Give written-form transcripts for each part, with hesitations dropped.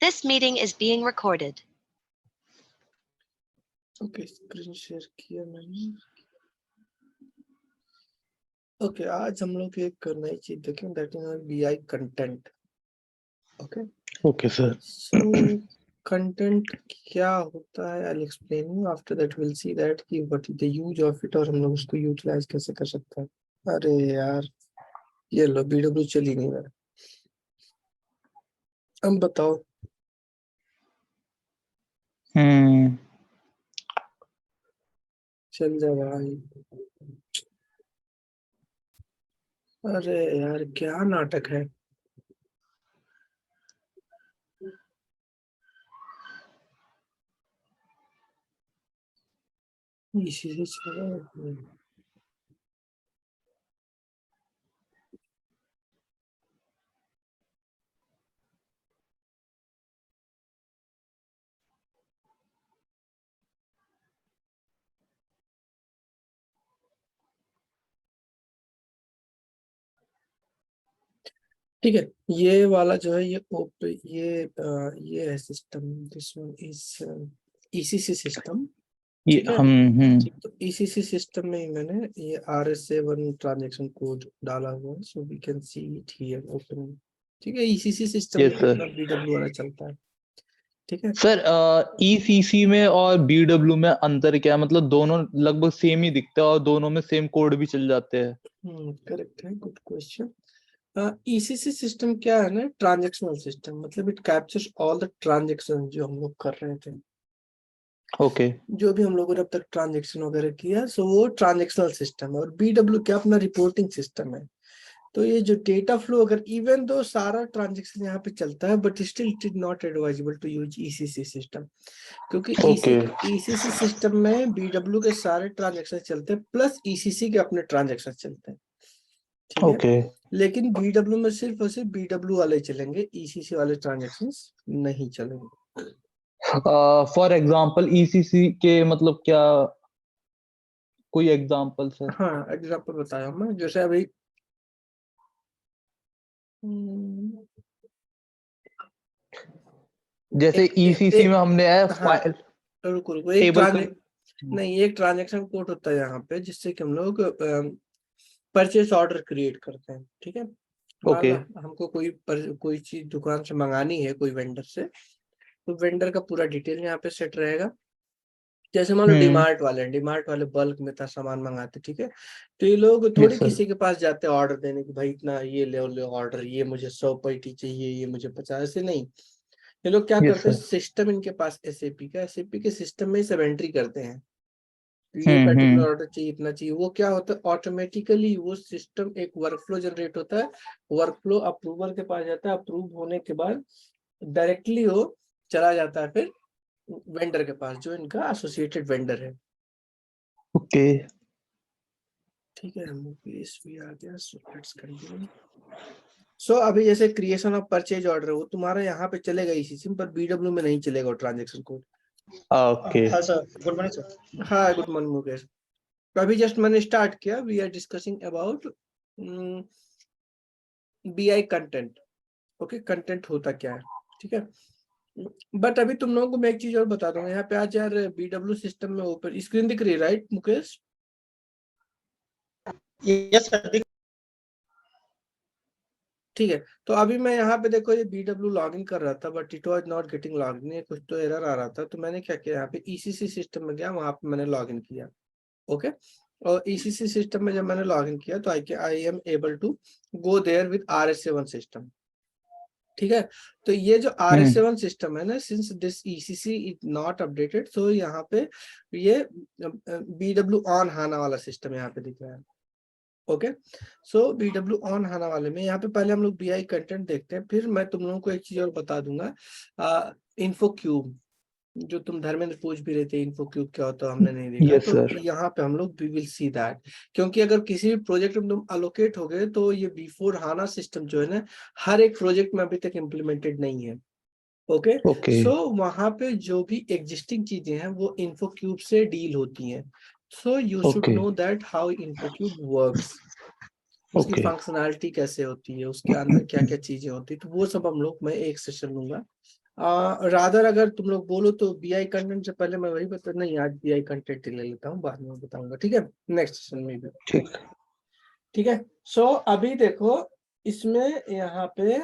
This meeting is being recorded. Okay, screen share किया मैंने। Okay, आज हम लोग एक नई चीज देखें, that is BI content. Okay sir. So content क्या होता है, I will explain you. After that will see that कि what is the use of it और हम लोग उसको यूटिलाइज कैसे कर सकते हैं। अरे यार, ये लो बीडब्ल्यू चल ही नहीं रहा। अब बताओ। चल जा भाई। अरे यार, क्या नाटक है। इसी से चला है। ठीक है, ये वाला जो है ये है system. This one is ECC system. ठीक है, तो ईसीसी सिस्टम में ही मैंने ये RSA1 ट्रांजैक्शन कोड डाला हुआ है, so we can see it here open. ठीक है, ईसीसी सिस्टम में अपना बीडब्ल्यू वाला चलता है। ठीक है सर, ईसीसी में और बीडब्ल्यू में अंतर क्या है? मतलब दोनों लगभग सेम ही दिखते हैं और दोनों में सेम कोड भी चल जाते हैं। करेक्ट है, गुड क्वेश्चन। ईसीसी सिस्टम क्या है ना, ट्रांजैक्शनल सिस्टम, मतलब it captures all the transaction जो हम लोग कर रहे थे। ओके जो भी हम लोगों ने अब तक ट्रांजैक्शन वगैरह किया, सो वो ट्रांजैक्शनल सिस्टम है। और बीडब्ल्यू क्या अपना रिपोर्टिंग सिस्टम है। तो ये जो डेटा फ्लो, अगर इवन दो सारा ट्रांजैक्शन यहाँ पे चलता है, but still it is not advisable to use ECC system, क्योंकि ईसीसी सिस्टम में बीडब्ल्यू के सारे ट्रांजैक्शन चलते हैं प्लस ईसीसी के अपने ट्रांजैक्शन चलते हैं। ठीक है, लेकिन बीडब्ल्यू में सिर्फ और सिर्फ बीडब्ल्यू वाले चलेंगे, ईसीसी वाले ट्रांजैक्शन नहीं चलेंगे। फॉर एग्जांपल ईसीसी के मतलब क्या, कोई एग्जांपल सर? हाँ, एग्जांपल बताया मैं। जैसे अभी जैसे ईसीसी में हमने फाइल रुको एक नहीं, एक ट्रांजैक्शन कोड होता है यहाँ पे, जिससे कि हम लोग परचेस ऑर्डर क्रिएट करते हैं। ठीक है, हमको कोई चीज दुकान से मंगानी है कोई वेंडर से, तो वेंडर का पूरा डिटेल यहाँ पे सेट रहेगा। जैसे मान लो डीमार्ट वाले बल्क में था सामान मंगाते। ठीक है, तो ये लोग थोड़ी किसी के पास जाते हैं ऑर्डर देने की, भाई इतना ये ले ऑर्डर, ये मुझे 100 पेटी चाहिए, ये मुझे 50, ऐसे नहीं। ये लोग क्या करते हैं, सिस्टम इनके पास एसएपी के सिस्टम में सब एंट्री करते हैं। ये पर्टिकुलर ऑर्डर चाहिए, इतना चाहिए। वो क्या होता है, ऑटोमेटिकली वो सिस्टम एक वर्कफ्लो जनरेट होता है। वर्कफ्लो अप्रूवर के पास जाता है, अप्रूव होने के बाद डायरेक्टली वो चला जाता है फिर वेंडर के पास, जो इनका एसोसिएटेड वेंडर है। ओके ठीक है, इस भी आ गया। So let's continue. सो अभी जैसे क्रिएशन ऑफ परचेज ऑर्डर, वो तुम्हारा यहाँ पे चलेगा ईसीसी में, पर बीडब्ल्यू में नहीं चलेगा ट्रांजैक्शन कोड। ओके हाँ सर, गुड मॉर्निंग सर। हाँ, गुड मॉर्निंग मुकेश। तो अभी जस्ट मैंने स्टार्ट किया, we are discussing about BI content. Okay, content होता क्या है। ठीक है, बट अभी तुम लोगों को मैं एक चीज और बता दूंगा। यहाँ पे आज यार बीडब्ल्यू सिस्टम में ऊपर स्क्रीन दिख रही है, राइट मुकेश? Yes sir. ठीक है, तो अभी मैं यहाँ पे देखो ये बीडब्ल्यू लॉगिन कर रहा था, but it was not getting login, कुछ तो एरर आ रहा था। तो मैंने क्या किया, यहाँ पे ईसीसी सिस्टम में गया, वहां पे मैंने लॉगिन किया। ओके, और ईसीसी सिस्टम में जब मैंने लॉगिन किया तो I am able to go there with RSA1 system. ठीक है, तो ये जो RSA1 सिस्टम है ना, since this ECC is not updated, so यहाँ पे ये बीडब्ल्यू ऑन हाना वाला सिस्टम यहाँ पे दिख रहा है। ओके, सो बीडब्ल्यू ऑन हाना वाले में यहाँ पे पहले हम लोग बीआई कंटेंट देखते हैं, फिर मैं तुम लोगों को एक चीज और बता दूंगा। इन्फो क्यूब, जो तुम धर्मेंद्र पूछ भी रहे थे, इन्फो क्यूब क्या होता है, हमने नहीं देखा। तो यहाँ पे हम लोग वी विल सी दैट, क्योंकि अगर किसी भी प्रोजेक्ट में तुम अलोकेट हो गए तो ये बिफोर हाना सिस्टम जो है ना, हर एक प्रोजेक्ट में अभी तक इम्प्लीमेंटेड नहीं है। ओके, सो वहां पे जो भी एग्जिस्टिंग चीजें हैं वो इन्फो क्यूब से डील होती हैं। So you should know that how info cube works, उसकी फंक्शनैलिटी कैसे होती है, उसके अंदर क्या क्या चीजें होती है। तो वो सब हम लोग मैं एक सेशन लूंगा रादर अगर तुम लोग बोलो तो बीआई कंटेंट से पहले मैं वही बता, नहीं आज बीआई कंटेंट ही ले लेता हूँ, बाद में बताऊंगा, ठीक है, नेक्स्ट सेशन में भी, ठीक। ठीक है। सो अभी देखो इसमें यहाँ पे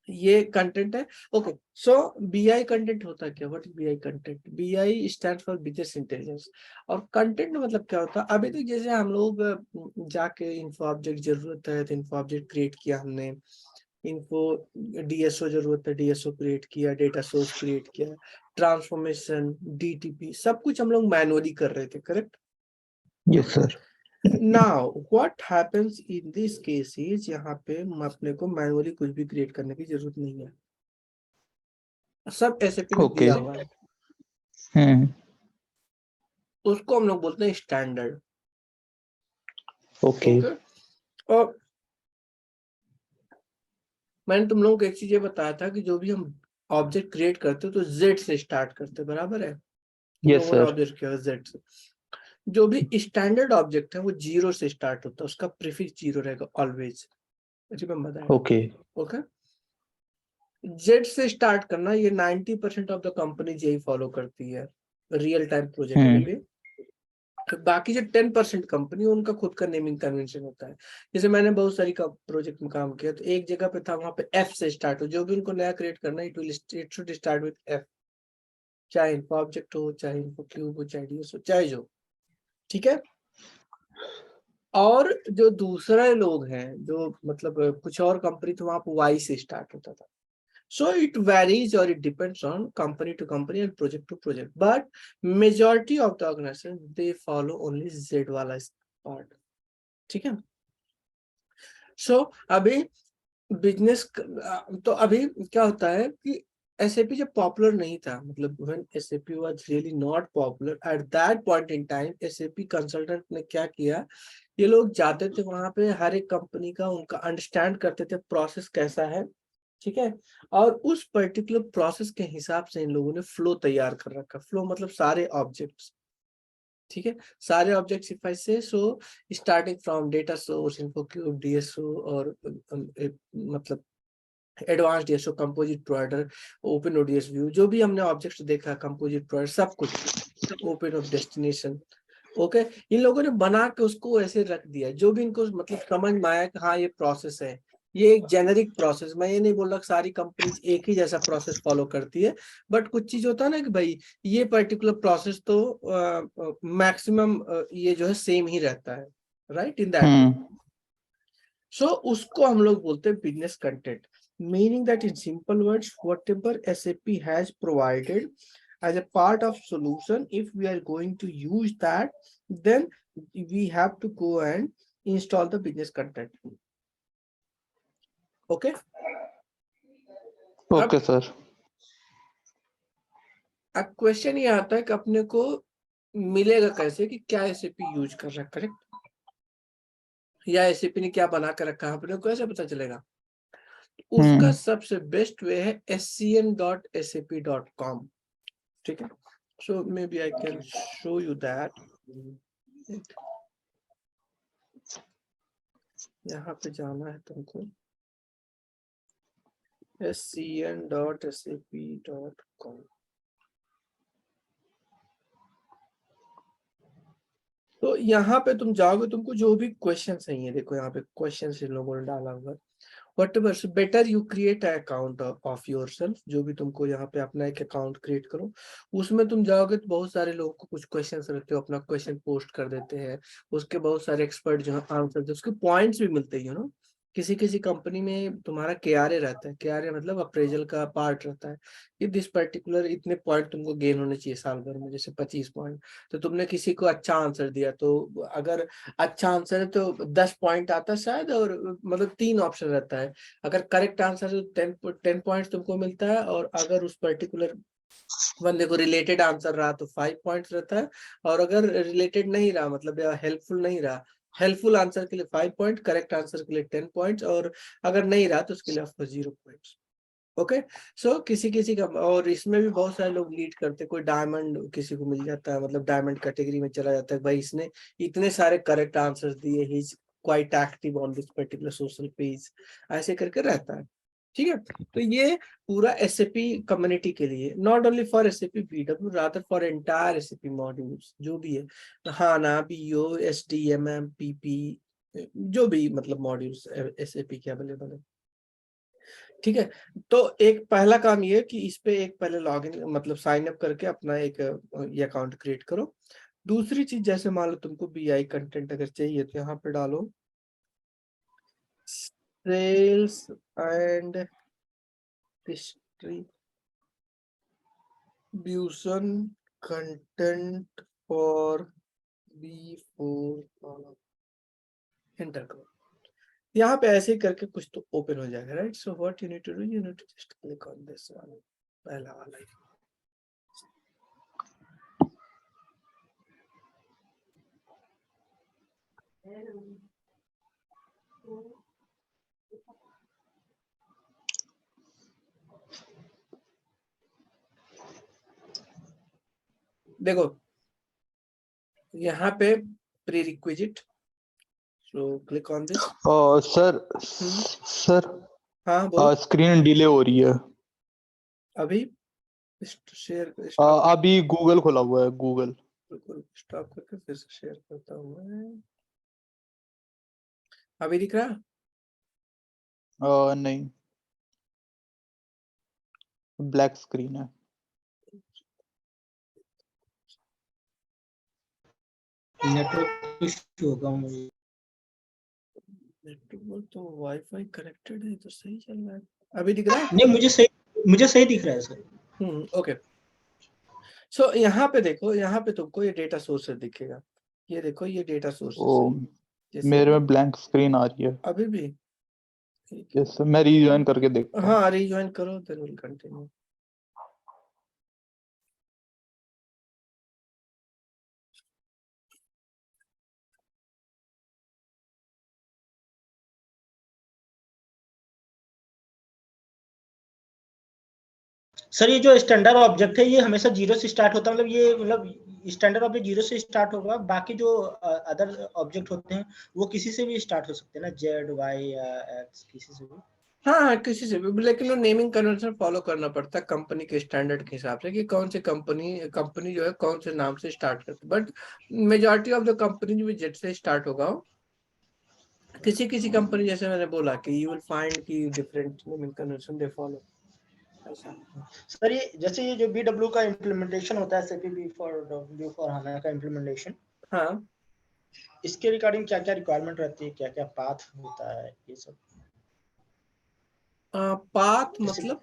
ये कंटेंट है, ओके। सो बीआई कंटेंट होता है क्या, what is BI content? BI stand for business intelligence. और कंटेंट मतलब क्या होता है? अभी तक जैसे हम लोग जाके इन्फो ऑब्जेक्ट जरूरत है तो इन्फो ऑब्जेक्ट क्रिएट किया हमने, इन्फो डीएसओ जरूरत है, डीएसओ क्रिएट किया, डेटा सोर्स क्रिएट किया, ट्रांसफॉर्मेशन, डीटीपी, सब कुछ हम लोग मैनुअली कर रहे थे, correct? Yes sir. Now what happens in this case is, यहाँ पे अपने को मैनुअली कुछ भी क्रिएट करने की जरूरत नहीं है, सब एसएपी ने ओके। दिया हुआ है, उसको हम लोग बोलते हैं स्टैंडर्ड। ओके। ओके। और मैंने तुम लोगों को एक चीज ये बताया था कि जो भी हम ऑब्जेक्ट क्रिएट करते तो जेड से स्टार्ट करते, बराबर है? तुम यस लोगों ने सर। ऑब्जेक्ट किया जेड से। जो भी स्टैंडर्ड ऑब्जेक्ट है वो जीरो से स्टार्ट होता है, उसका प्रीफिक्स जीरो रहेगा always, remember that. Okay. Okay. Z से स्टार्ट करना, ये 90% ऑफ द कंपनी यही फॉलो करती है रियल टाइम प्रोजेक्ट के लिए। बाकी जो 10% कंपनी, उनका खुद का नेमिंग कन्वेंशन होता है। जैसे मैंने बहुत सारी प्रोजेक्ट में काम किया, तो एक जगह पे था वहां पे एफ से स्टार्ट हो, जो भी उनको नया क्रिएट करना है it should start with F, चाहे इन्फो ऑब्जेक्ट हो, चाहे इन्फो क्यूब हो, चाहे डीएस हो, चाहे जो, ठीक है। और जो दूसरे लोग हैं जो मतलब कुछ और कंपनी, तो वहां पे वाई से स्टार्ट होता था। So it varies or it depends on company to company and project to project. But majority of the organization they follow only Z वाला part. ठीक है। So अभी बिजनेस, तो अभी क्या होता है कि SAP जब पॉपुलर नहीं था, मतलब when SAP was really not popular at that point in time, SAP consultant ने क्या किया, ये लोग जाते थे वहां पे, हर एक कंपनी का उनका अंडरस्टैंड करते थे प्रोसेस कैसा है, ठीक है। और उस पर्टिकुलर प्रोसेस के हिसाब से इन लोगों ने फ्लो तैयार कर रखा, फ्लो मतलब सारे ऑब्जेक्ट्स, ठीक है, सारे ऑब्जेक्ट सिफाई से। So starting from data source, info cube, DSO, और मतलब advance DSO, composite provider, open ODS view, जो भी हमने ऑब्जेक्ट्स देखा, कंपोजिट प्रोवाइडर, सब कुछ, ओपन ऑफ डेस्टिनेशन। ओके। इन लोगों ने बना के उसको ऐसे रख दिया, जो भी इनको मतलब समझ में आया कि हाँ ये प्रोसेस है, ये एक जेनेरिक प्रोसेस। मैं ये नहीं बोल रहा सारी कंपनीज एक ही जैसा प्रोसेस फॉलो करती है, बट कुछ चीज होता है ना कि भाई ये पर्टिकुलर प्रोसेस तो मैक्सिमम ये जो है सेम ही रहता है, राइट, इन दैट वे। सो उसको हम लोग बोलते हैं business content, meaning that in simple words, whatever SAP has provided as a part of solution, if we are going to use that, then we have to go and install the business content. Okay. Okay sir. अब question ये आता है कि अपने को मिलेगा कैसे कि क्या SAP यूज कर रहा है, करेक्ट, या SAP ने क्या बना कर रखा है, अपने को कैसे पता चलेगा? उसका सबसे बेस्ट वे है scn.sap.com, ठीक है। So maybe I can show you that. यहाँ पे जाना है तुमको scn.sap.com। तो यहाँ पे तुम जाओगे, तुमको जो भी क्वेश्चन चाहिए, देखो यहाँ पे क्वेश्चन इन लोगों ने डाला हुआ है। Whatever, so better you create an account of yourself, जो भी तुमको यहाँ पे अपना एक अकाउंट क्रिएट करो, उसमें तुम जाओगे तो बहुत सारे लोगों को कुछ क्वेश्चंस रहते हो, अपना क्वेश्चन पोस्ट कर देते हैं, उसके बहुत सारे एक्सपर्ट जो है आंसर देते हैं, उसके पॉइंट्स भी मिलते हैं, यू नो। किसी किसी कंपनी में तुम्हारा KRA रहता है, KRA मतलब अप्रेजल का पार्ट रहता है कि दिस पर्टिकुलर इतने पॉइंट तुमको गेन होने चाहिए साल भर में, जैसे 25 पॉइंट। तो तुमने किसी को अच्छा आंसर दिया, तो अगर अच्छा आंसर है तो 10 पॉइंट आता है शायद, और मतलब 3 ऑप्शन रहता है, अगर करेक्ट आंसर है तो 10 पॉइंट्स तुमको मिलता है, और अगर उस पर्टिकुलर बंदे को रिलेटेड आंसर रहा तो 5 पॉइंट्स रहता है, और अगर रिलेटेड नहीं रहा मतलब या हेल्पफुल नहीं रहा, हेल्पफुल आंसर के लिए 5 पॉइंट, करेक्ट आंसर के लिए 10 पॉइंट्स, और अगर नहीं रहा तो उसके लिए आपको 0 पॉइंट्स। ओके। सो किसी किसी का, और इसमें भी बहुत सारे लोग लीड करते हैं, कोई डायमंड किसी को मिल जाता है, मतलब डायमंड कैटेगरी में चला जाता है, भाई इसने इतने सारे करेक्ट आंसर्स दिए, he is quite active on this particular social page, ऐसे करके रहता है। ठीक है। तो ये पूरा एसएपी कम्युनिटी के लिए, not only for SAP BW, rather for entire SAP modules जो भी है, हाना, बीओ, एसडीएमएम, पीपी, जो भी मतलब मॉड्यूल्स एसएपी के अवेलेबल है। ठीक है। तो एक पहला काम ये कि इस पे एक पहले लॉगिन मतलब साइन अप करके अपना एक ये अकाउंट क्रिएट करो। दूसरी चीज, जैसे मान लो तुमको बीआई कंटेंट अगर चाहिए तो यहाँ पे डालो sales and distribution content for B4 enter करो। यहाँ पे ऐसे ही करके कुछ तो ओपन हो जाएगा, right. So what you need to do, you need to just click on this one, पहला वाला। देखो यहाँ पे prerequisite, so click on this. Sir हाँ बोलो। स्क्रीन डिले हो रही है अभी शेयर अभी गूगल खुला हुआ है, गूगल। बिल्कुल स्टॉप करके फिर से शेयर करता हूँ मैं। अभी दिख रहा? नहीं, ब्लैक स्क्रीन है। नेटवर्क इशू होगा मुझे। नेटवर्क तो वाईफाई कनेक्टेड है तो सही चल रहा है। अभी दिख रहा है? नहीं, मुझे सही दिख रहा है सर। ओके। सो यहाँ पे देखो, यहाँ पे तुमको ये डेटा सोर्सेज दिखेगा। ये देखो ये डेटा सोर्सेज मेरे में ब्लैंक स्क्रीन आ रही है अभी भी। यस, मैं रीजॉइन करके देखता हूँ। हाँ रीजॉइन करो, देन विल कंटिन्यू। सर ये जो स्टैंडर्ड ऑब्जेक्ट है ये हमेशा जीरो से स्टार्ट होता है, मतलब ये मतलब स्टैंडर्ड ऑब्जेक्ट जीरो से स्टार्ट होगा, बाकी जो अदर ऑब्जेक्ट होते हैं वो किसी से भी स्टार्ट हो सकते हैं ना, जेड वाई या एक्स, किसी से भी। हाँ किसी से भी, लेकिन वो नेमिंग कन्वेंशन फॉलो करना पड़ता है कंपनी के स्टैंडर्ड के हिसाब से कि कौन से कंपनी जो है कौन से नाम से स्टार्ट करती है। But majority of the company जो जेड से स्टार्ट होगा, किसी किसी कंपनी जैसे मैंने बोला कि यू विल फाइंड कि different naming convention they follow. Sir ये जैसे ये जो BW का इम्प्लीमेंटेशन होता है, SAP B4 HANA का इम्प्लीमेंटेशन, हाँ इसके रिगार्डिंग क्या क्या रिक्वायरमेंट रहती है, क्या क्या पाथ होता है, ये सब। पाथ मतलब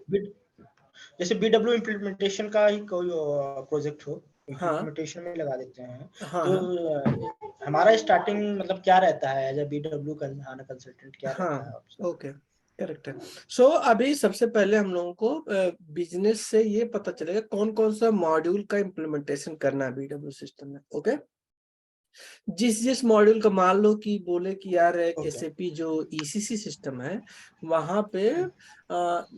जैसे BW इम्प्लीमेंटेशन का ही कोई प्रोजेक्ट हो, हाँ इम्प्लीमेंटेशन में लगा देते हैं, हाँ तो हमारा स्टार्टिंग मतलब क्या रहता है एज ए BW कंसल्टेंट, क्या रहता है आपसे? ओके करेक्ट है। सो अभी सबसे पहले हम लोगों को बिजनेस से ये पता चलेगा कौन कौन सा मॉड्यूल का इम्प्लीमेंटेशन करना है बीडब्ल्यू सिस्टम में। ओके जिस मॉड्यूल का मान लो कि बोले कि यार एसएपी जो ईसीसी सिस्टम है वहां पे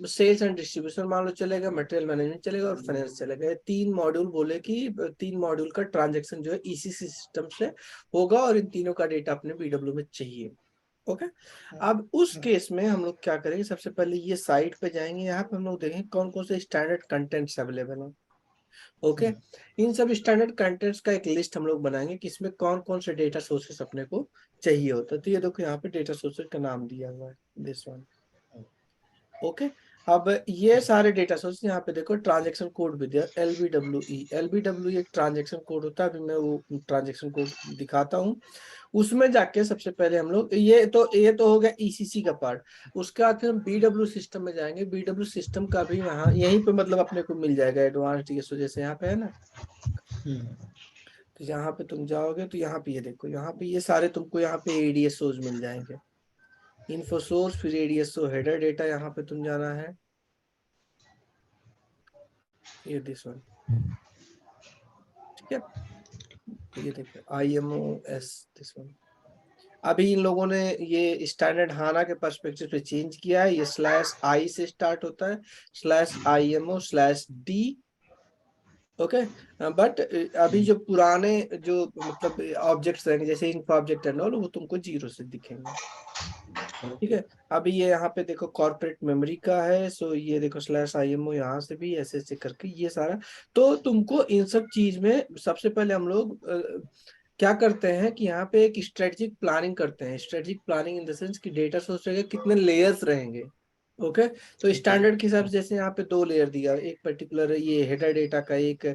सेल्स एंड डिस्ट्रीब्यूशन मान लो चलेगा, मटेरियल मैनेजमेंट चलेगा और फाइनेंस चलेगा। ये तीन मॉड्यूल बोले कि तीन मॉड्यूल का ट्रांजैक्शन जो है ईसीसी सिस्टम से होगा और इन तीनों का डेटा अपने बीडब्ल्यू में चाहिए। ओके अब उस केस में हम लोग क्या करेंगे, सबसे पहले ये साइट पे जाएंगे, यहाँ पे हम लोग देखेंगे कौन कौन से स्टैंडर्ड कंटेंट्स अवेलेबल है। ओके इन सब स्टैंडर्ड कंटेंट्स का एक लिस्ट हम लोग बनाएंगे कि इसमें कौन कौन से डेटा सोर्सेस अपने को चाहिए होता है। तो ये देखो यहाँ पे डेटा सोर्सेस का नाम दिया हुआ है, दिस वन। ओके अब ये सारे डेटा सोर्स यहाँ पे देखो ट्रांजैक्शन कोड भी दिया LBWE एक ट्रांजैक्शन कोड होता है। अभी मैं वो ट्रांजैक्शन कोड दिखाता हूँ। उसमें जाके सबसे पहले हम लोग ये तो हो गया ईसीसी का पार्ट। उसके बाद फिर हम बीडब्ल्यू सिस्टम में जाएंगे। बीडब्ल्यू सिस्टम का भी यहाँ यहीं पे मतलब अपने को मिल जाएगा एडवांस डीएसओ, जैसे यहाँ पे है ना। तो यहाँ पे तुम जाओगे तो यहाँ पे ये देखो, यहाँ पे ये सारे तुमको यहाँ पे एडीएसओज मिल जाएंगे, इन्फो सोर्स, फिर एडीएसओ हेडर डेटा, यहाँ पे तुम जाना है ये दिस वन। ठीक है ये देखो IMOS दिस वन। अभी इन लोगों ने ये स्टैंडर्ड हाना के पर्सपेक्टिव पे चेंज किया है। ये /i से स्टार्ट होता है, /IMO/D। ओके बट अभी जो पुराने जो मतलब ऑब्जेक्ट्स रहेंगे जैसे इन्फो ऑब्जेक्ट एंड ऑल, वो तुमको जीरो से दिखेंगे। ठीक है। अभी ये यहाँ पे देखो कॉर्पोरेट मेमोरी का है, सो ये देखो /IMO यहाँ से भी ऐसे ऐसे करके ये सारा। तो तुमको इन सब चीज में सबसे पहले हम लोग क्या करते हैं कि यहाँ पे एक स्ट्रेटेजिक प्लानिंग करते हैं। Strategic planning in the sense कि डेटा सोर्स रहेगा, कितने लेयर्स रहेंगे। ओके, तो स्टैंडर्ड के हिसाब से जैसे यहाँ पे 2 लेयर दिया, एक पर्टिकुलर ये हेडर डेटा का, एक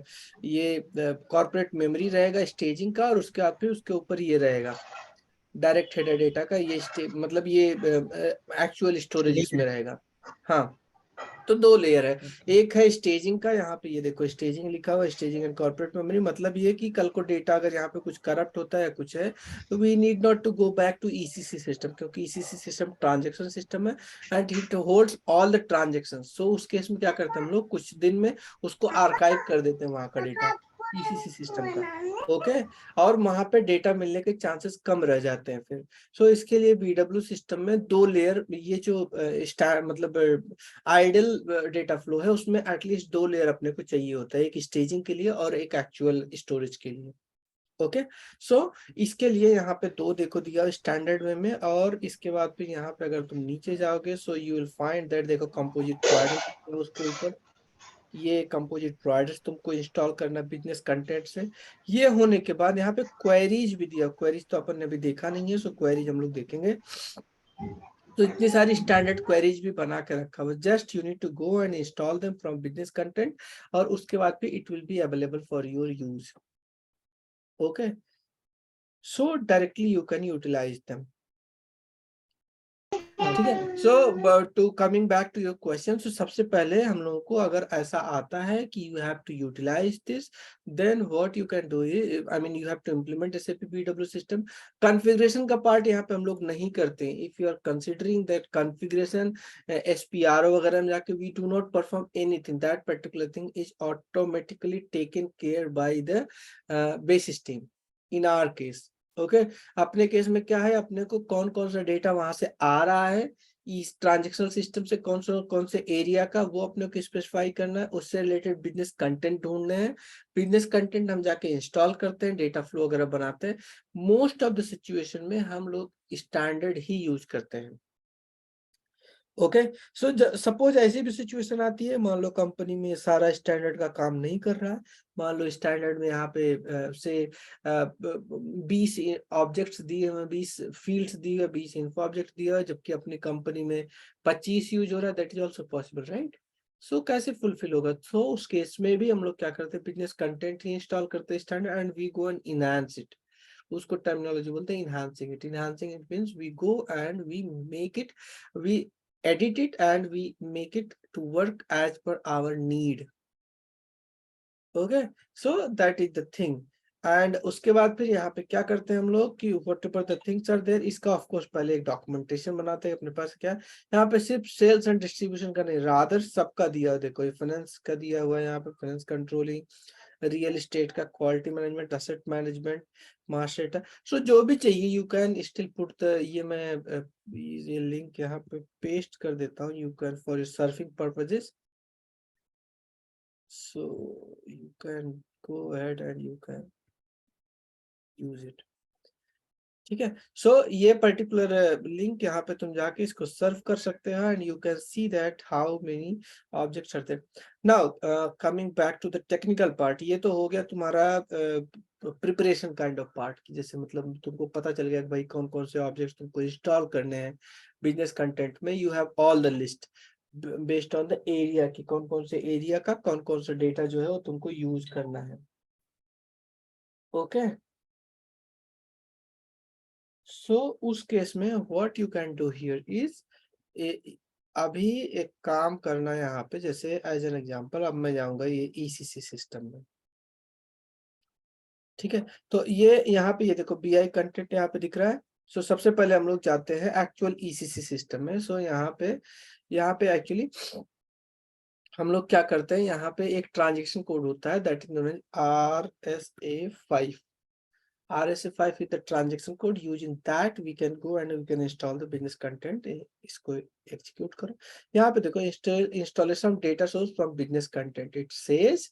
ये कॉर्पोरेट मेमोरी रहेगा स्टेजिंग का, और उसके बाद फिर उसके ऊपर ये रहेगा डायरेक्ट हेडर डेटा का, ये मतलब ये एक्चुअल स्टोरेज इसमें रहेगा। हाँ, तो 2 लेयर है। एक है स्टेजिंग का, यहाँ पे ये देखो स्टेजिंग लिखा हुआ है, स्टेजिंग एंड कॉर्पोरेट मेमोरी। मतलब ये कि कल को डेटा अगर यहाँ पे कुछ करप्ट होता है कुछ है, तो we need not to go back to ECC system, क्योंकि ईसीसी सिस्टम ट्रांजेक्शन सिस्टम है and it holds all the transaction. So उस केस में क्या करते हैं हम लोग, कुछ दिन में उसको आर्काइव कर देते हैं वहां का डेटा ईसीसी सिस्टम का। ओके, और वहां पे डेटा मिलने के चांसेस कम रह जाते हैं फिर। सो इसके लिए बीडब्ल्यू सिस्टम में 2 लेयर, ये जो मतलब आइडल डेटा फ्लो है उसमें एटलीस्ट 2 लेयर अपने को चाहिए होता है, एक स्टेजिंग के लिए और एक एक्चुअल स्टोरेज के लिए। ओके, सो इसके लिए यहाँ पे 2 देखो दिया स्टैंडर्ड वे में। और इसके बाद फिर यहाँ पे अगर तुम नीचे जाओगे, so you will find that देखो कंपोजिट प्रोवाइडर, उसके ऊपर ये कंपोजिट प्रोवाइडर्स तुमको इंस्टॉल करना बिजनेस कंटेंट से। ये होने के बाद यहाँ पे क्वेरीज भी दिया। क्वेरीज तो अपन ने अभी देखा नहीं है, सो क्वेरीज हम लोग देखेंगे। तो इतनी सारी स्टैंडर्ड क्वेरीज भी बना के रखा हुआ, just you need to go and install them from business content, और उसके बाद फिर it will be available for your use. Okay, so directly you can utilise them. ठीक है। So to coming back to your question, so सबसे पहले हम लोगों को अगर ऐसा आता है कि you have to utilise this, then what you can do is, I mean you have to implement SAP BW system. Configuration का पार्ट यहाँ पे हम लोग नहीं करते। If you are considering that configuration SPRO वगैरह में जाके, we do not perform anything, that particular thing is automatically taken care by the basis team in our case. Okay, अपने केस में क्या है, अपने को कौन कौन सा डेटा वहां से आ रहा है इस ट्रांजेक्शनल सिस्टम से, कौन से एरिया का, वो अपने को स्पेसिफाई करना है। उससे रिलेटेड बिजनेस कंटेंट ढूंढने हैं। बिजनेस कंटेंट हम जाके इंस्टॉल करते हैं, डेटा फ्लो वगैरह बनाते हैं। मोस्ट ऑफ द सिचुएशन में हम लोग स्टैंडर्ड ही यूज करते हैं। ओके, सो सपोज ऐसी भी सिचुएशन आती है, मान लो कंपनी में सारा स्टैंडर्ड का काम नहीं कर रहा है। मान लो स्टैंडर्ड में यहाँ पे से 20 ऑब्जेक्ट्स दिए हुए, 20 फील्ड्स दिए हुए, 20 इन्फो ऑब्जेक्ट दिए हुए, जबकि अपनी कंपनी में 25 यूज हो रहा है। That is also possible, right? So कैसे फुलफिल होगा? सो उस केस में भी हम लोग क्या करते हैं, बिजनेस कंटेंट ही इंस्टॉल करते हैं standard, and we go and enhance it. उसको टर्मिनोलॉजी बोलते हैं enhancing it. Enhancing it means we go and we make it, we edit it and we make it to work as per our need. Okay, so that is the thing. And उसके बाद फिर यहाँ पे क्या करते हैं हम लोग कि whatever the things are there, इसका ऑफ कोर्स पहले एक डॉक्यूमेंटेशन बनाते हैं अपने पास। क्या यहाँ पे सिर्फ सेल्स एंड डिस्ट्रीब्यूशन का नहीं, रादर सबका दिया है। देखो फाइनेंस का दिया हुआ है यहाँ पे, फाइनेंस कंट्रोलिंग, रियल एस्टेट का quality management, asset management, master data. So जो भी चाहिए you can still put the, ये मैं ये लिंक यहाँ पे पेस्ट कर देता हूँ, you can for surfing purposes, so you can go ahead and you can use it. ठीक है, सो ये पर्टिकुलर लिंक यहाँ पे तुम जाके इसको सर्व कर सकते हो, and you can see that how many objects are there. Now coming back to the technical part, ये तो हो गया तुम्हारा प्रिपरेशन काइंड ऑफ पार्ट की, जैसे मतलब तुमको पता चल गया कि भाई कौन कौन से ऑब्जेक्ट्स तुमको इंस्टॉल करने हैं बिजनेस कंटेंट में। You have all the list based on the area की, कौन कौन से एरिया का कौन कौन सा डेटा जो है वो तुमको यूज करना है। ओके, सो उस केस में what you can do here is, अभी एक काम करना है यहाँ पे, जैसे एज एन एग्जांपल अब मैं जाऊंगा ये ECC सिस्टम में। ठीक है, तो ये यहाँ पे ये देखो BI कंटेंट यहाँ पे दिख रहा है। सो सबसे पहले हम लोग जाते हैं एक्चुअल ECC सिस्टम में। सो यहाँ पे एक्चुअली हम लोग क्या करते हैं, यहाँ पे एक ट्रांजेक्शन कोड होता है, that is known as RSA5. RSA5 is the transaction code. Using that we can go and we can install the business content. इसको execute करो। यहाँ पे देखो installation of data source from business content. It says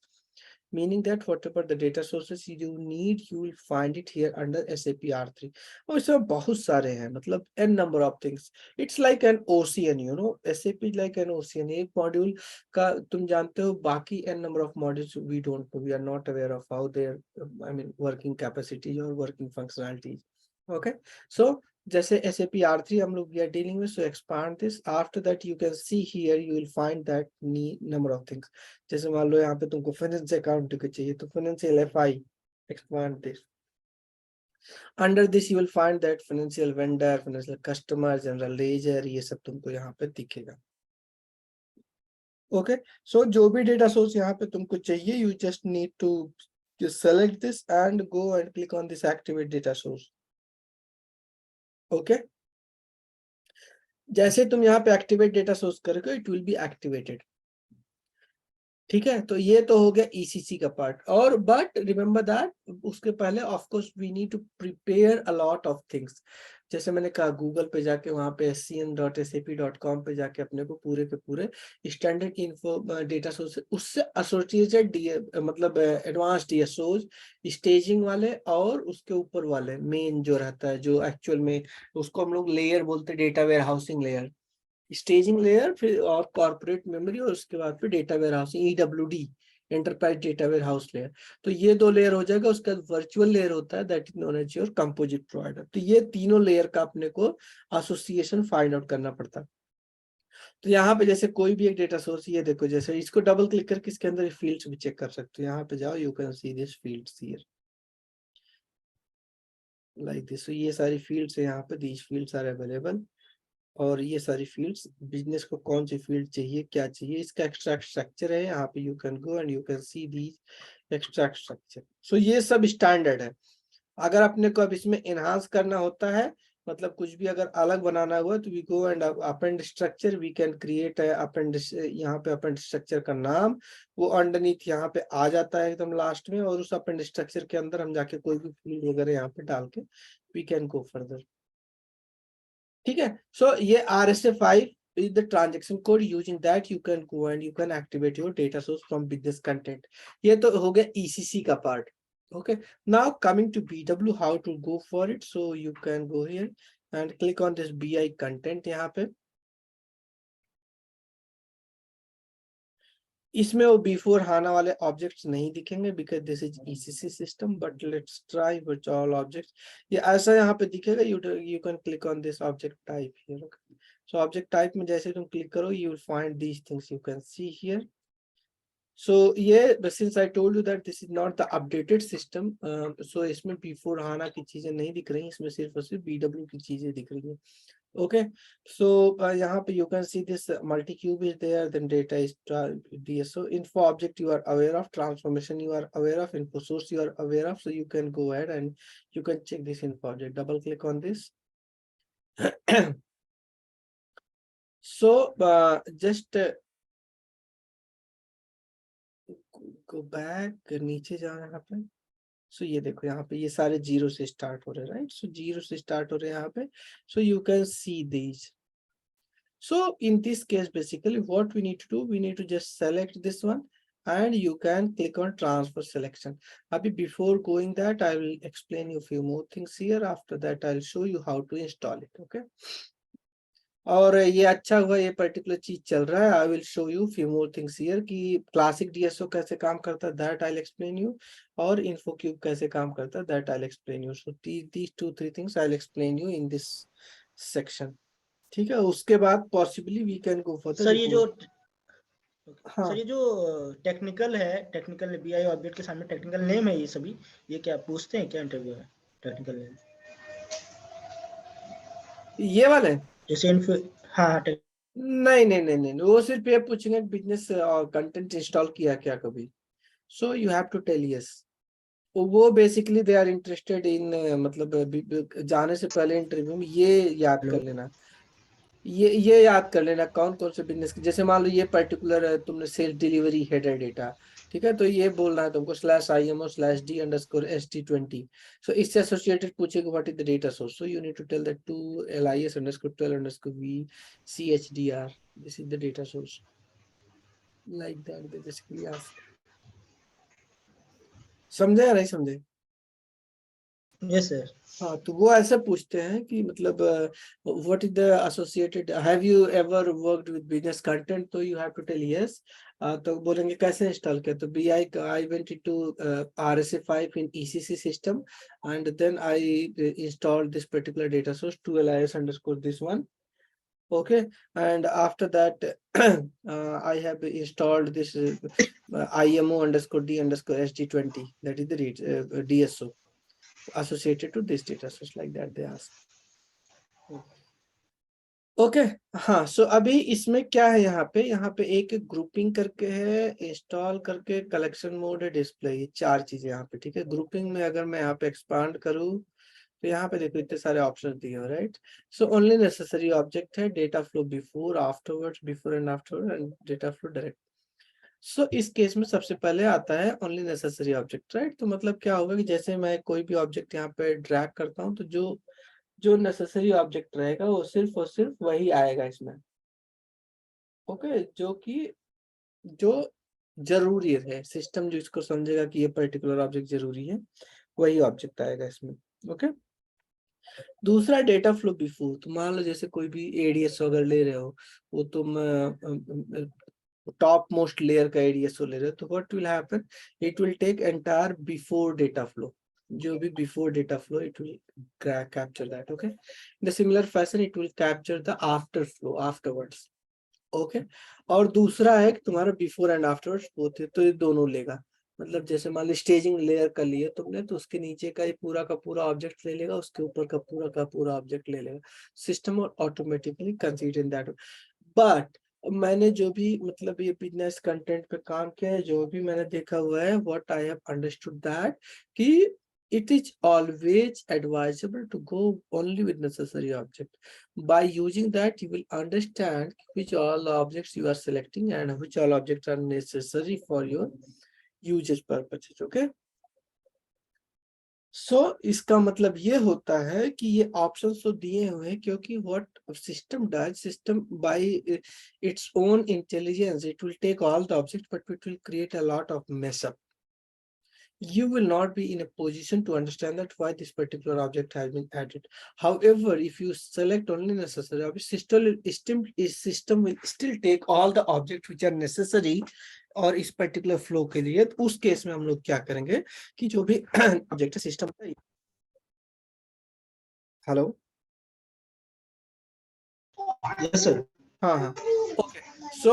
meaning that whatever the data sources you need, you will find it here under SAP R3. और इसमें बहुत सारे हैं, मतलब n number of things. It's like an ocean, you know, SAP is like an ocean. एक module का तुम जानते हो, बाकी n number of modules we don't know, we are not aware of how their working capacity or working functionalities. Okay, so जैसे SAP R3 हम लोग we are dealing with, so expand this. After that you can see here, you will find that number of things. जैसे मान लो यहाँ पे तुमको finance account के चाहिए, तो financial FI, expand this. Under this you will find that financial vendor, financial customer, general ledger, ये सब तुमको यहाँ पे दिखेगा. Okay, so जो भी data source यहाँ पे तुमको चाहिए, you just need to just select this and go and click on this activate data source. Okay, जैसे तुम यहाँ पे एक्टिवेट डेटा सोर्स करोगे, इट विल बी एक्टिवेटेड. ठीक है, तो ये तो हो गया ECC का पार्ट. और बट रिमेंबर दैट उसके पहले of course we need to prepare a lot of things. जैसे मैंने कहा, गूगल पे जाके वहां पे scn.sap.com पे जाके अपने को पूरे के पूरे स्टैंडर्ड इन्फो डेटा सोर्स, उससे एसोसिएटेड मतलब एडवांस DSOs, स्टेजिंग वाले और उसके ऊपर वाले मेन जो रहता है, जो एक्चुअल में उसको हम लोग लेयर बोलते हैं, data warehousing layer, staging layer, फिर और कॉर्पोरेट मेमोरी, और उसके बाद फिर data warehousing EWD, enterprise data warehouse layer. तो ये दो लेयर हो जाएगा. उसका वर्चुअल लेयर होता है, that is known as your composite provider. तो ये तीनों लेयर का अपने को एसोसिएशन फाइंड आउट करना पड़ता है. तो यहाँ पे जैसे कोई भी एक डेटा सोर्स, ये देखो, जैसे इसको डबल क्लिक करके इसके अंदर फील्ड्स भी चेक कर सकते हो. यहाँ पे जाओ, you can see this fields here like this. ये सारी फील्ड्स है यहाँ पे, दीज फील्ड्स आर अवेलेबल. और ये सारी फील्ड्स, बिजनेस को कौन सी फील्ड चाहिए, क्या चाहिए, इसका एक्सट्रैक्ट स्ट्रक्चर है यहाँ पे. You can go and you can see the extract structure. So ये सब स्टैंडर्ड है. अगर अपने को अब इसमें एनहांस करना होता है, मतलब कुछ भी अगर अलग बनाना हुआ, तो we go and append structure, we can create append. यहाँ पे अपेंड स्ट्रक्चर का नाम वो अंडरनीथ यहाँ पे आ जाता है एकदम लास्ट में, और उस अपेंड स्ट्रक्चर के अंदर हम जाके कोई भी फील्ड वगैरह यहाँ पे डाल के वी कैन गो फर्दर. ठीक है, सो ये RSA5 is the transaction code. Using that you can go and you can activate your data source from business content. ये तो हो गया ECC का part. Okay, now coming to BW, how to go for it. So you can go here and click on this BI content. यहाँ पे इसमें वो before HANA वाले ऑब्जेक्ट्स नहीं दिखेंगे, because this is ECC system. But let's try with all objects. ये ऐसा यहाँ पे दिखेगा. You can click on this object type here. So object type में जैसे तुम क्लिक करो, you will find these things you can see here. So ये since I told you that this is not the updated system, so इसमें before HANA की चीजें नहीं दिख रही, इसमें सिर्फ और सिर्फ BW की चीजें दिख रही है. Okay, so यहाँ पे you can see this multi-cube is there, then data is DSO. Info object you are aware of, transformation you are aware of, info source you are aware of. So you can go ahead and you can check this info object. Double click on this. So just go back, नीचे जाओ यहाँ पे. सो ये देखो, यहाँ पे ये सारे जीरो से स्टार्ट हो रहे हैं, राइट. सो जीरो से स्टार्ट हो रहे हैं यहाँ पे. So you can see these. So in this case, basically what we need to do, we need to just select this one and you can click on transfer selection. Abhi before going that, I will explain you a few more things here. After that, I'll show you how to install it. Okay. और ये अच्छा हुआ ये particular चीज चल रहा है. I will show you few more things here कि क्लासिक DSO कैसे काम करता है, that I will explain you. और इन्फो क्यूब कैसे काम करता है, that I will explain you. So these 2-3 things I will explain you in this section. ठीक है, उसके बाद possibly we can go for the sir ये जो हाँ. सर ये जो टेक्निकल है, टेक्निकल BI ऑब्जेक्ट के सामने टेक्निकल नेम है, ये सभी ये क्या पूछते हैं क्या इंटरव्यू में? टेक्निकल नेम ये वाले जैसे हाँ नहीं नहीं नहीं नहीं, वो सिर्फ ये पूछेंगे बिजनेस कंटेंट इंस्टॉल किया क्या कभी. So you have to tell yes. वो basically they are interested in, मतलब जाने से पहले इंटरव्यू में ये याद कर लेना. ये याद कर लेना कौन कौन से बिजनेस के. जैसे मान लो ये पर्टिकुलर तुमने सेल्स डिलीवरी हेडर डेटा, ठीक है, तो ये बोलना है तुमको /IMO/D_ST20. सो इससे एसोसिएटेड पूछेगा what is the data source. So you need to tell that to LIS_12_V_CHDR. This is the data source. Like that they basically ask. समझे या नहीं समझे? Yes sir. हाँ, तो वो ऐसे पूछते हैं कि मतलब what is the associated, have you ever worked with business content, तो you have to tell yes. तो बोलेंगे कैसे इंस्टॉल किया, तो I went into RSA5 in ECC system and then I installed this particular data source 12is_this one. Okay, and after that I have installed this IMO_D_SD20, that is the DSO associated to this data source, like that they ask. Okay हाँ, सो अभी इसमें क्या है, यहाँ पे एक grouping करके है, इंस्टॉल करके, कलेक्शन मोड है, डिस्प्ले, ये 4 चीजें यहाँ पे, ठीक है। ग्रुपिंग में अगर मैं यहाँ पे एक्सपांड करूँ तो यहाँ पे देखो इतने सारे ऑप्शन दिए हो, right. So only necessary object है, data flow before, afterwards, before and after, and data flow direct. So इस केस में सबसे पहले आता है ओनली नेसेसरी ऑब्जेक्ट, राइट। तो मतलब क्या होगा कि जैसे मैं कोई भी ऑब्जेक्ट यहाँ पे ड्रैग करता हूँ तो जो नेसेसरी ऑब्जेक्ट रहेगा वो सिर्फ और सिर्फ वही आएगा इसमें, ओके। जो जरूरी है, सिस्टम जो इसको समझेगा कि ये पर्टिकुलर ऑब्जेक्ट जरूरी है, वही ऑब्जेक्ट आएगा इसमें, ओके। दूसरा डेटा फ्लो बिफोर, तो मान लो जैसे कोई भी एडीएस अगर ले रहे हो, वो तुम टॉप मोस्ट लेयर का एडीएसओ ले रहे हो, तो what will happen, it will take entire before data flow, जो भी before data flow it will capture that, okay. In the similar fashion it will capture the after flow afterwards, okay. और दूसरा है कि तुम्हारा बिफोर एंड आफ्टरवर्ड्स बोथ है, तो ये दोनों लेगा। मतलब जैसे मान लो स्टेजिंग लेयर का लिए तुमने, तो उसके नीचे का ये पूरा का पूरा ऑब्जेक्ट ले लेगा, उसके ऊपर का पूरा ऑब्जेक्ट ले लेगा सिस्टम, और automatically consider in that. But मैंने जो भी मतलब ये बिजनेस कंटेंट पे काम किया है, जो भी मैंने देखा हुआ है, what I have understood that कि it is always advisable to go only with necessary object. By using that, you will understand which all objects you are selecting and which all objects are necessary for your usage purposes, okay? सो इसका मतलब ये होता है कि ये options तो दिए हुए हैं, क्योंकि what system does, system by its own intelligence it will take all the object but it will create a lot of mess up. You will not be in a position to understand that why this particular object has been added. However, if you select only necessary objects, system will still take all the objects which are necessary और इस particular flow के लिए. तो उस case में हम लोग क्या करेंगे कि जो भी ऑब्जेक्ट है सिस्टम का, हेलो, यस सर। हाँ, ओके। सो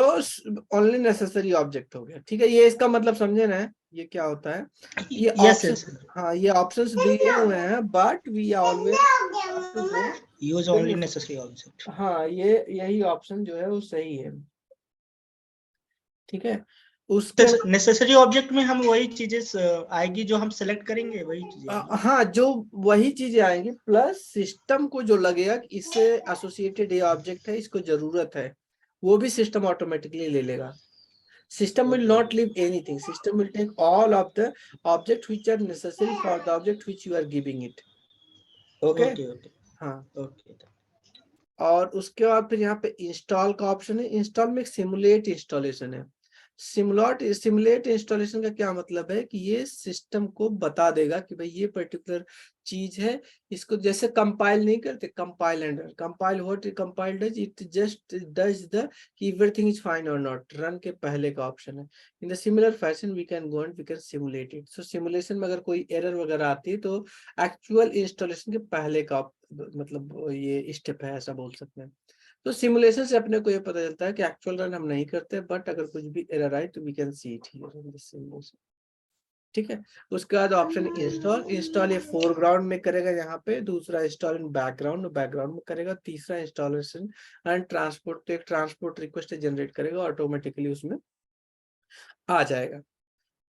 ओनली नेसेसरी ऑब्जेक्ट हो गया, ठीक है। ये इसका मतलब समझे ना, ये क्या होता है, ये ऑप्शन, हाँ ये ऑप्शंस दिए हुए हैं, but we always use only necessary object. हाँ, ये यही ऑप्शन जो है वो सही है, ठीक है। उसके नेसेसरी ऑब्जेक्ट में हम वही चीजें आएगी जो हम सेलेक्ट करेंगे, वही चीजें। हाँ, जो वही चीजें आएंगी, प्लस सिस्टम को जो लगेगा कि इससे एसोसिएटेड ये ऑब्जेक्ट है, इसको जरूरत है, वो भी सिस्टम ऑटोमेटिकली ले लेगा. System will not leave anything. System will take all of the objects which are necessary for the object which you are giving it. Okay? हाँ. ओके। और उसके बाद फिर यहाँ पे इंस्टॉल का ऑप्शन है. इंस्टॉल में सिमुलेट इंस्टॉलेशन है. सिमुलेट इंस्टॉलेशन का क्या मतलब है कि ये सिस्टम को बता देगा कि भाई ये पर्टिकुलर चीज है, इसको जैसे कंपाइल नहीं करते, compile and compile, what compile does, it just does the कि एवरीथिंग इज फाइन और नॉट, रन के पहले का ऑप्शन है. In the similar fashion we can go and we can simulate it. So simulation में अगर कोई एरर वगैरह आती है तो एक्चुअल इंस्टॉलेशन के पहले का मतलब ये स्टेप है, ऐसा बोल सकते हैं. तो सिमुलेशन से अपने को ये पता चलता है कि एक्चुअल रन हम नहीं करते, बट अगर कुछ भी एरर आए तो we can see it here in this simulation, ठीक है. उसके बाद ऑप्शन इंस्टॉल ये फोरग्राउंड में करेगा यहाँ पे, दूसरा इंस्टॉल इन बैकग्राउंड में करेगा, तीसरा इंस्टॉलेशन एंड ट्रांसपोर्ट, तो एक ट्रांसपोर्ट रिक्वेस्ट जनरेट करेगा, ऑटोमेटिकली उसमें आ जाएगा,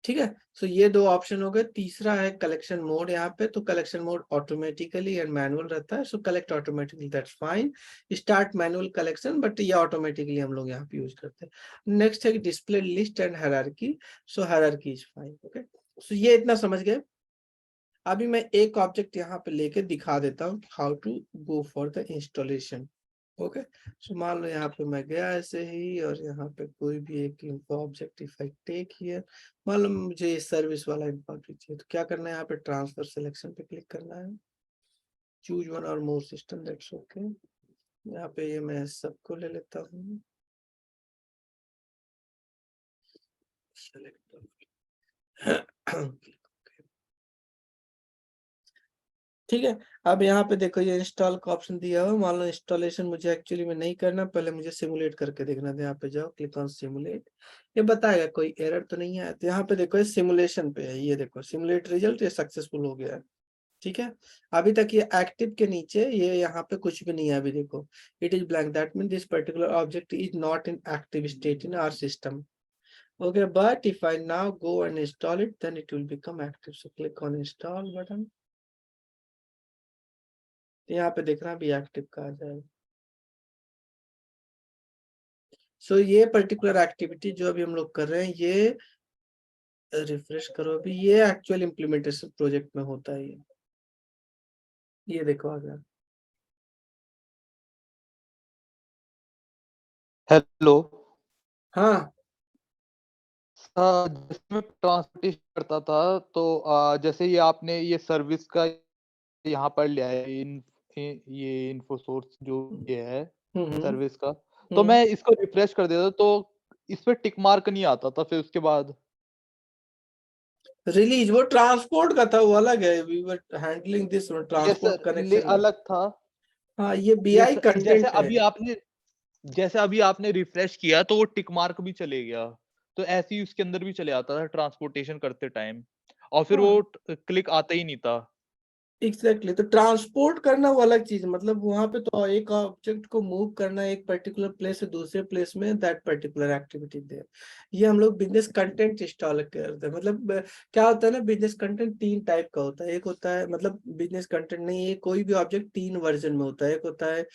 ठीक है. सो ये दो ऑप्शन हो गए. तीसरा है कलेक्शन मोड यहाँ पे, तो collection mode automatically and manual रहता है. So collect automatically, that's fine. Start manual collection, but ये ऑटोमेटिकली हम लोग यहाँ पे यूज करते हैं. नेक्स्ट है display list and hierarchy. So hierarchy is fine, okay. So ये इतना समझ गए. अभी मैं एक ऑब्जेक्ट यहाँ पे लेके दिखा देता हूँ how to go for the installation. Okay, so मान लो यहाँ पे मैं गया ऐसे ही, और यहाँ पे कोई भी एक info object if I take here, मान लो मुझे ये सर्विस वाला इन्फो ऑब्जेक्ट चाहिए, तो क्या करना है, यहाँ पे ट्रांसफर सिलेक्शन पे क्लिक करना है, चूज वन और मोर सिस्टम, दैट्स ओके। यहाँ पे ये मैं सबको ले लेता हूँ, सेलेक्ट ठीक है। अब यहाँ पे देखो ये इंस्टॉल का ऑप्शन दिया हुआ, मान लो इंस्टॉलेशन मुझे एक्चुअली में नहीं करना, पहले मुझे सिमुलेट करके देखना था। यहाँ पे जाओ, क्लिक ऑन सिमुलेट, ये बताएगा कोई एरर तो नहीं है, तो यहाँ पे देखो ये सिमुलेशन पे है, ये देखो सिमुलेट रिजल्ट, ये सक्सेसफुल हो गया है। ठीक है, अभी तक ये एक्टिव के नीचे ये यहाँ पे कुछ भी नहीं है, अभी देखो it is blank, that mean this particular object is not in active state in our system. Okay, but if I now go and install it, then it will become active. So click on install button. यहाँ पे देखना भी active का आ जाएगा। सो ये particular activity जो अभी हम लोग कर रहे हैं, ये रिफ्रेश करो अभी, ये एक्चुअल इम्प्लीमेंटेशन प्रोजेक्ट में होता है। ये देखो आ गया। हेलो। हाँ जैसे मैं ट्रांसपोर्टेशन करता था तो जैसे ये आपने ये सर्विस का यहाँ पर लिया है, ये इन्फो सोर्स जो ये है सर्विस का, तो मैं इसको रिफ्रेश कर देता तो इस पे टिक मार्क नहीं आता था, फिर उसके बाद रिलीज वो ट्रांसपोर्ट का था, वो अलग है, we were handling this transport connection अलग था। हाँ ये बीआई जैसे कंटेंट है। जैसे अभी आपने रिफ्रेश किया तो वो टिक मार्क भी चले गया, तो ऐसे ही उसके अंदर भी चले आता था ट्रांसपोर्टेशन करते टाइम, और फिर वो क्लिक आता ही नहीं था। एग्जैक्टली, तो ट्रांसपोर्ट करना वो अलग चीज, मतलब वहां पे तो एक ऑब्जेक्ट को मूव करना एक पर्टिकुलर प्लेस से दूसरे प्लेस में, दैट पर्टिकुलर एक्टिविटी देयर। ये हम लोग बिजनेस कंटेंट इंस्टॉल करते हैं। मतलब क्या होता है ना, बिजनेस कंटेंट 3 टाइप का होता है। एक होता है, मतलब बिजनेस कंटेंट नहीं, ये कोई भी ऑब्जेक्ट 3 वर्जन में होता है। एक होता है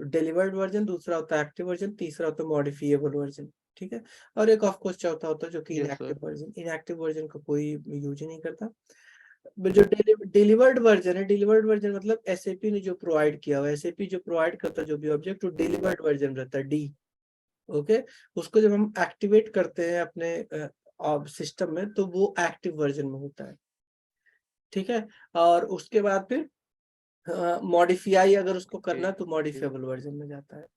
डिलीवर्ड वर्जन, दूसरा होता है एक्टिव वर्जन, तीसरा होता है मॉडिफिएबल वर्जन। ठीक है, और एक ऑफ कोर्स चौथा होता है जो कि yes inactive sir. Version. Inactive version का कोई यूज ही नहीं करता। जो डिलीवर्ड वर्जन है, डिलीवर्ड वर्जन मतलब एसएपी ने जो प्रोवाइड किया हुआ है, एसएपी जो प्रोवाइड करता है जो भी ऑब्जेक्ट, वो डिलीवर्ड वर्जन रहता है, डी। ओके, उसको जब हम एक्टिवेट करते हैं अपने सिस्टम में, तो वो एक्टिव वर्जन में होता है। ठीक है, और उसके बाद फिर मॉडिफाई अगर उसको करना है तो मॉडिफाइबल वर्जन में जाता है।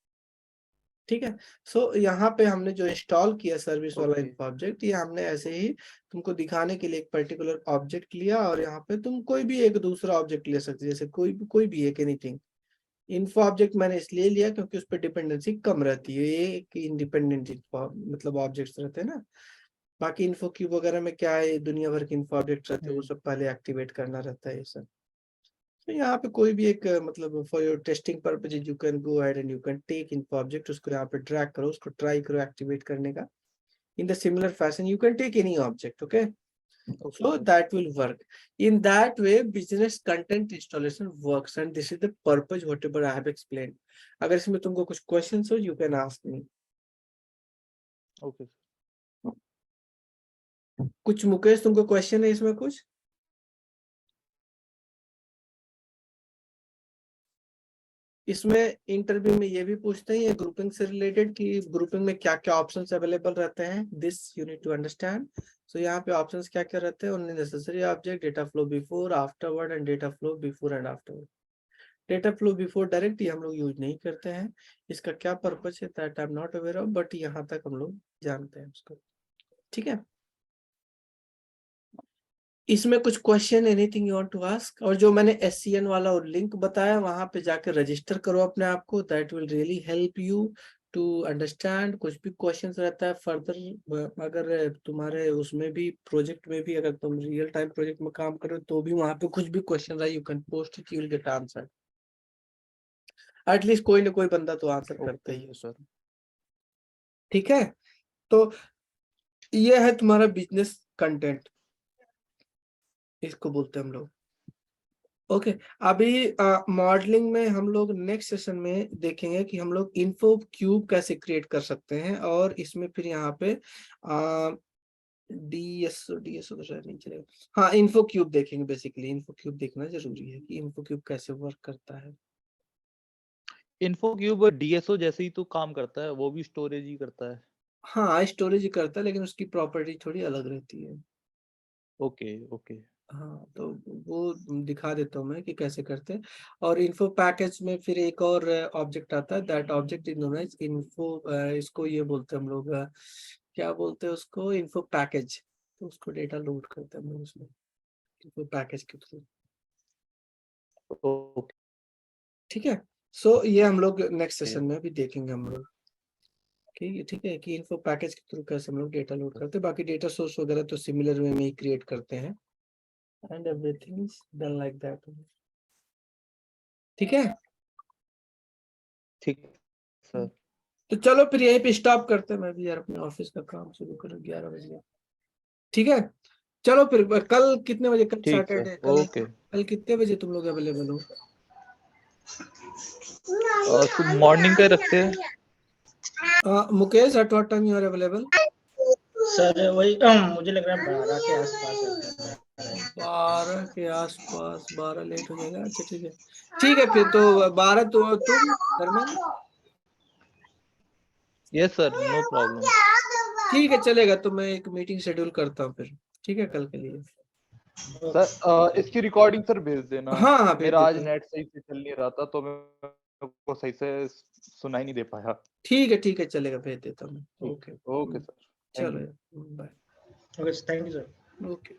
ठीक है, सो यहाँ पे हमने जो इंस्टॉल किया सर्विस वाला इन्फो ऑब्जेक्ट, ये हमने ऐसे ही तुमको दिखाने के लिए एक पर्टिकुलर ऑब्जेक्ट लिया, और यहाँ पे तुम कोई भी एक दूसरा ऑब्जेक्ट ले सकते हो, जैसे कोई भी एक एनीथिंग। इन्फो ऑब्जेक्ट मैंने इसलिए लिया क्योंकि उस पर डिपेंडेंसी कम रहती है, ये एक इंडिपेंडेंट मतलब ऑब्जेक्ट्स रहते हैं ना। बाकी इन्फो क्यूब वगैरह में क्या है, दुनिया भर के इन्फो ऑब्जेक्ट रहते हैं, वो सब पहले एक्टिवेट करना रहता है ये सब। तो यहाँ पे कोई भी एक मतलब for your testing purpose you can go ahead and you can take info object, उसको यहाँ पे ड्रैग करो, उसको ट्राई करो एक्टिवेट करने का। In the similar fashion, you can take any object, okay? So that will work. In that way, business content installation works, and this is the purpose whatever I have explained. अगर इसमें तुमको कुछ questions हो, you can ask me. Okay. कुछ मुकेश तुमको question है इसमें कुछ? इसमें इंटरव्यू में ये भी पूछते हैं, ये ग्रुपिंग से रिलेटेड, कि ग्रुपिंग में क्या क्या ऑप्शंस अवेलेबल रहते हैं, this you need to understand. So यहाँ पे ऑप्शंस क्या क्या रहते हैं, only necessary object, data flow before afterward and data flow before and afterward. Data flow before direct ये हम लोग यूज नहीं करते हैं, इसका क्या पर्पस है that I am not aware of, but यहाँ तक हम लोग जानते हैं उसको। ठीक है, इसमें कुछ question anything you want to ask? और जो मैंने SCN वाला और लिंक बताया, वहां पे जाकर रजिस्टर करो अपने आप को, that will really help you to understand. कुछ भी क्वेश्चंस रहता है फर्दर, अगर तुम्हारे उसमें भी प्रोजेक्ट में भी अगर तुम रियल टाइम प्रोजेक्ट में काम करो तो भी वहां पे कुछ भी क्वेश्चन रहा, you can post it, you will get answer. At least कोई ना कोई बंदा तो आंसर करता ही है सर। ठीक है, तो ये है तुम्हारा बिजनेस कंटेंट, इसको बोलते हैं हम लोग। ओके, अभी मॉडलिंग में हम लोग नेक्स्ट सेशन में देखेंगे कि हम लोग इन्फो क्यूब कैसे क्रिएट कर सकते हैं, और इसमें फिर यहाँ पे डीएसओ तो शायद नहीं चलेगा। हाँ, इन्फो क्यूब देखेंगे। बेसिकली इन्फो क्यूब देखना जरूरी है कि इन्फो क्यूब कैसे वर्क करता है। इन्फोक्यूब डीएसओ जैसे ही तो काम करता है, वो भी स्टोरेज ही करता है। हाँ, स्टोरेज ही करता है लेकिन उसकी प्रॉपर्टी थोड़ी अलग रहती है। Okay, okay. हाँ, तो वो दिखा देता हूँ मैं कि कैसे करते हैं। और इन्फो पैकेज में फिर एक और ऑब्जेक्ट आता है, that object is known as info, इसको ये बोलते हैं हम लोग, क्या बोलते हैं उसको, इन्फो पैकेज। तो उसको डेटा लोड करते हैं हम लोग उसमें इन्फो पैकेज के थ्रू। ओके। ठीक है, सो ये हम लोग नेक्स्ट सेशन में भी देखेंगे हम लोग। ठीक है कि इन्फो पैकेज के थ्रू कैसे हम लोग डेटा लोड करते हैं। बाकी डेटा सोर्स वगैरह तो सिमिलर वे में ही क्रिएट करते हैं, and everything is done like that. ठीक है, ठीक सर। तो चलो फिर यहीं पे स्टॉप करते हैं, मैं भी यार अपने ऑफिस का काम शुरू करूँ 11 बजे। ठीक है, चलो फिर कल कितने बजे, कल ठीक सैटरडे, सर, ओके। कल कितने बजे तुम लोग अवेलेबल हो? तो मॉर्निंग का रखते हैं। Mukesh, at what time you are available? Sir वही मुझे लग रहा है 12 के आसपास। 12 के आसपास, 12 लेट हो जाएगा। अच्छा ठीक है फिर तो 12 तो तुम दरमियान। Yes sir, no problem. ठीक है, चलेगा, तो मैं एक मीटिंग शेड्यूल करता हूँ फिर, ठीक है, कल के लिए। सर इसकी रिकॉर्डिंग सर भेज देना। हाँ, भेज मेरा आज देता हूँ। नेट सही से चल नहीं रहा था, तो मैं को सही से सुनाई नहीं दे पाया। ठीक है, चलेगा, भेज देता हूँ। ओके ओके सर, थैंक चलो, you. Bye. Okay, thank you sir. Okay.